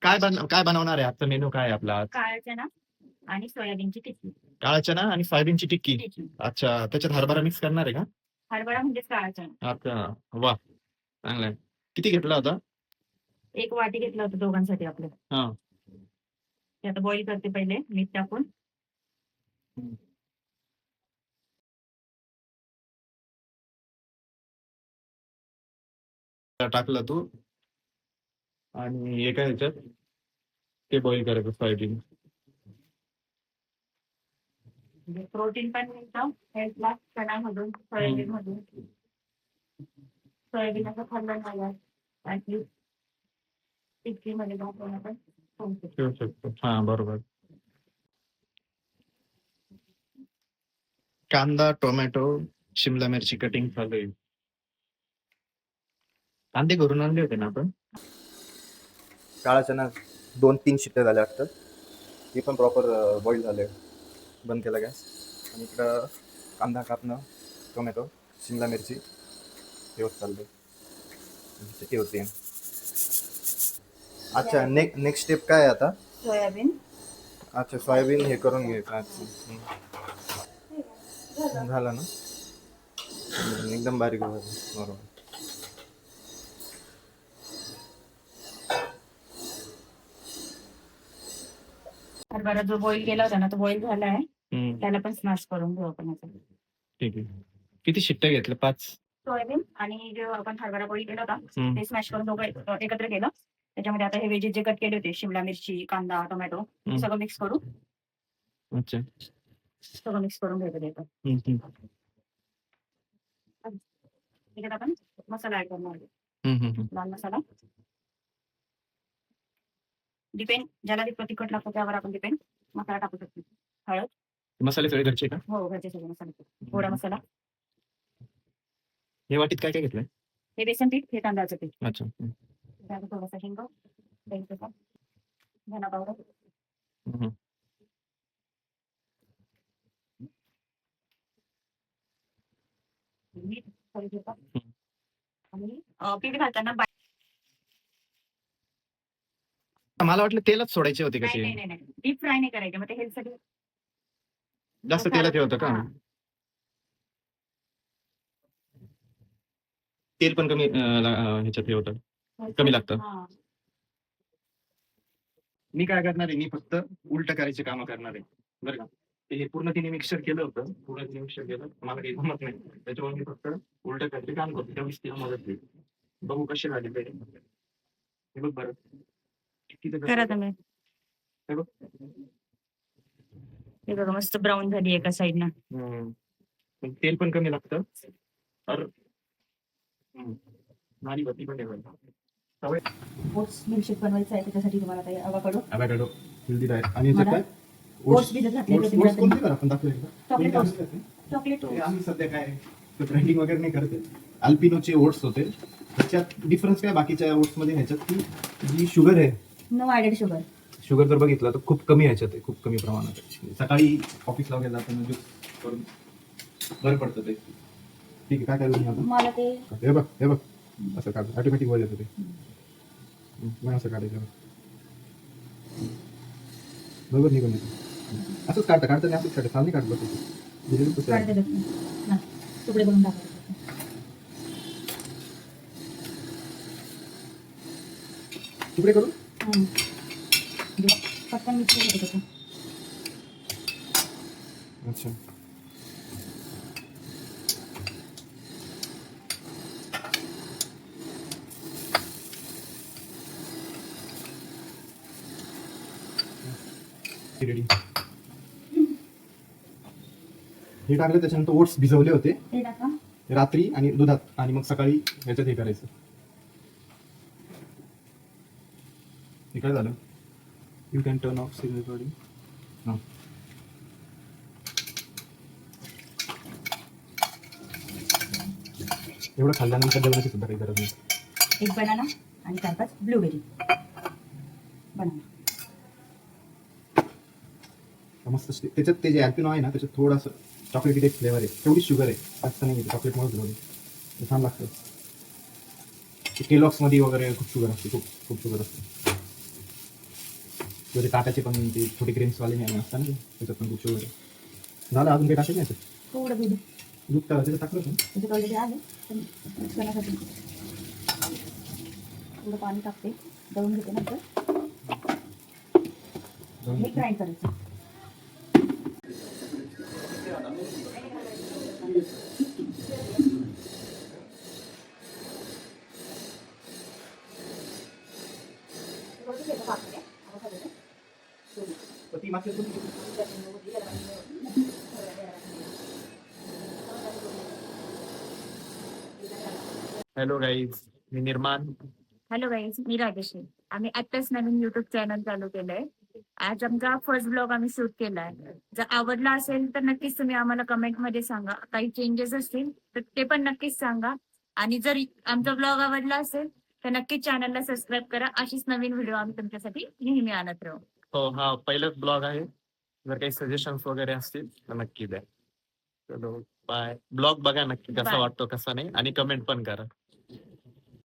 काय बनवणार आहे? आजचा मेनू काय आहे आपला आज? काळा चना आणि सोयाबीनची टिक्की. काळा चना आणि सोयाबीनची टिक्की. टिक्की. अच्छा, त्याच्यात हरभरा मिक्स करणार आहे का? हरभरा म्हणजेच काळा चना. अच्छा, वाह! चांगलं आहे. किती घेतला होता? 1 वाटी घेतलं होतं दोघांसाठी आपलं. हां. ते आता बॉईल करते पहिले मीठ टाकून. हं. टाकलं तू आणि एका ह्याच्यात ते बॉईल करायचं सोयाबीन. म्हणजे प्रोटीन पण मिळतं हेल्थला चण्यामधून, सोयाबीनमधून. सोयाबीन असं खाल्लं नाही आणि टिक्कीमध्ये टाकून आपण खाऊ शकतो. ठेवू शकतो. हां, बरोबर. कांदा, टोमॅटो, शिमला मिरची कटिंग चालू आहे. कांदे घरून आणले होते ना आपण? काळा चना 2-3 शिट्ट्या झाल्या वाटतं. ते पण प्रॉपर बॉईल झाले. बंद केला गॅस. आणि इकडं कांदा कापणं, टोमॅटो, शिमला मिरची हे होत चाललंय. ते होते. अच्छा, नेक्स्ट स्टेप काय आहे आता? सोयाबीन अच्छा, सोयाबीन हे करून घ्यायचं. अच्छा, झालं ना? एकदम बारीक झालं. बरोबर. हरभरा जो बॉईल केला होता ना तो बॉईल झाला आहे. हं, त्याला पण स्मॅश करून घेऊ आपण आता. ठीक आहे. किती शिट्ट्या घेतल्या? 5? सोयाबीन आणि जो आपण हरभरा बॉईल केला होता हं. ते स्मॅश करून दोघं एकत्र केलं. त्याच्यामध्ये आता हे व्हेजेस जे कट केले होते शिमला मिरची, कांदा, टोमॅटो हं. सगळं मिक्स करू. अच्छा. सगळं मिक्स करून घ्यायचं त्याच्यात. हं, हं. त्याच्यात आपण मसाला ऍड करणार आहे. हं, हं, हं. लाल मसाला डिपेंड ज्याला तिखट लागतो त्यावर आपण डिपेंड मसाला टाकू शकतो. हळद. मसाले सगळे घरचे का? हो घरचे सगळे मसाले. गोडा मसाला. हे वाटीत काय काय घेतलंय? हे बेसन पीठ, हे तांदळाचं पीठ. अच्छा. हं. त्यात थोडासा हिंग, धना पावडर, हं, हं. मीठ कढीपत्ता हं. आणि पीठ घालताना मला वाटलं तेलच सोडायचे होते नाही कसे? नाही नाही डीप फ्राय नाही करायचे. मग ते हेल्थसाठी जास्त तेलात हे होतं का? हां. तेल पण कमी ह्याच्यात हे होतं. कमी लागतं. हां. मी काय करणार आहे, मी फक्त उलटं करायची कामं करणार आहे. बरं का? हे पूर्ण तिने मिक्सर केलं होतं. पूर्ण तिने मिक्सर केलं. मला काही जमत नाही. त्याच्यामुळे मी फक्त उलटं करायचं काम करतो. तेवढीच तिला मदत होईल. बघू कसे झाले ते. हे बघ बरं. किती करा तुम्ही. हे बघ. हे बघा मस्त ब्राऊन झाली एका साईडनं. पण तेल पण कमी लागतं. तर भारी होती पण आहे. ओट्स मिल्कशेक बनवायचं आहे त्याच्यासाठी तुम्हाला काही avocado हेल्दी डाएट आणि याच्यात मला काय ओट्स भिजत घातले होते ओट्स कोणते तुम्ही. बरं आपण दाखवले का? चॉकलेट कोणी ओट्स. दाखवले होते? चॉकलेट ते ओट्स. आम्ही सध्या काय ट्रेंडिंग वगैरे नाही करते. अल्पिनोचे ओट्स होते. त्याच्यात डिफरन्स काय बाकीच्या ओट्समध्ये ह्याच्यात की जी शुगर आहे, नो ॲडेड शुगर. शुगर जर बघितलं तर खूप कमी ह्याच्यात आहे, खूप कमी प्रमाणात आहे. सकाळी ऑफिसला वगैरे जाताना ज्यूस करून बरं पडतं ते. ठीक आहे, काय करू आता? मला ते हे बघ असं काढ, ऑटोमॅटिक वर येतं ते. मग असं काढायचं बरोबर निघून येतं. असंच काढता नाही असंच काढतं, सावनी काढत बसतो. काढते बघ. हां. तुकडे करून टाकायचे. तुकडे करून पटकन मिक्स होतं त्याचं. अच्छा. रेडी. हे टाकलं त्याच्यानंतर ओट्स भिजवले होते हे टाका. रात्री आणि दुधात आणि मग सकाळी ह्याच्यात हे करायचं. हे काय झालं? You can turn off signal recording. हां, एवढं खाल्ल्यानंतर जेवणाची सुद्धा काही गरज नाही. एक बनाना आणि 4-5 ब्लूबेरी. बनाना. मस्त त्याच्यात ते जे अल्पिनो आहे ना त्याच्यात थोडंसं चॉकलेटी एक फ्लेवर आहे. तेवढी शुगर आहे, जास्त नाही. चॉकलेटमुळे बनवली छान लागतं. केलॉक्समध्ये वगैरे खूप शुगर असते, खूप शुगर असते. किंवा ते ताटाचे पण ते छोटे ग्रेन्सवाले नाही असतात ना त्याच्यात पण गुच्छ वगैरे झालं. अजून काही टाकायचं नाही याच्यात? थोडं दूध दूध त्याचं टाकलं होतं त्याच्यात ऑलरेडी आहे पण mix करण्यासाठी थोडं पाणी टाकते, दळून घेते नंतर हे ग्राइंड करायचं. हॅलो गाईज, मी निर्माण. हॅलो गाईज, मी राजेश्री. आम्ही आत्ताच नवीन युट्यूब चॅनल चालू केलंय. आज आमचा फर्स्ट ब्लॉग आम्ही शूट केलाय. जर आवडला असेल तर नक्कीच तुम्ही आम्हाला कमेंट मध्ये सांगा. काही चेंजेस असतील तर ते पण नक्कीच सांगा. आणि जर आमचा ब्लॉग आवडला असेल तर नक्कीच चॅनलला सबस्क्राईब करा. अशीच नवीन व्हिडिओ आम्ही तुमच्यासाठी नेहमी आणत राहू. हो, हा पहिलाच ब्लॉग आहे. जर काही सजेशन्स वगैरे असतील तर नक्की द्या. चलो बाय. ब्लॉग बघा नक्की कसा Bye. वाटतो कसा नाही, आणि कमेंट पण करा.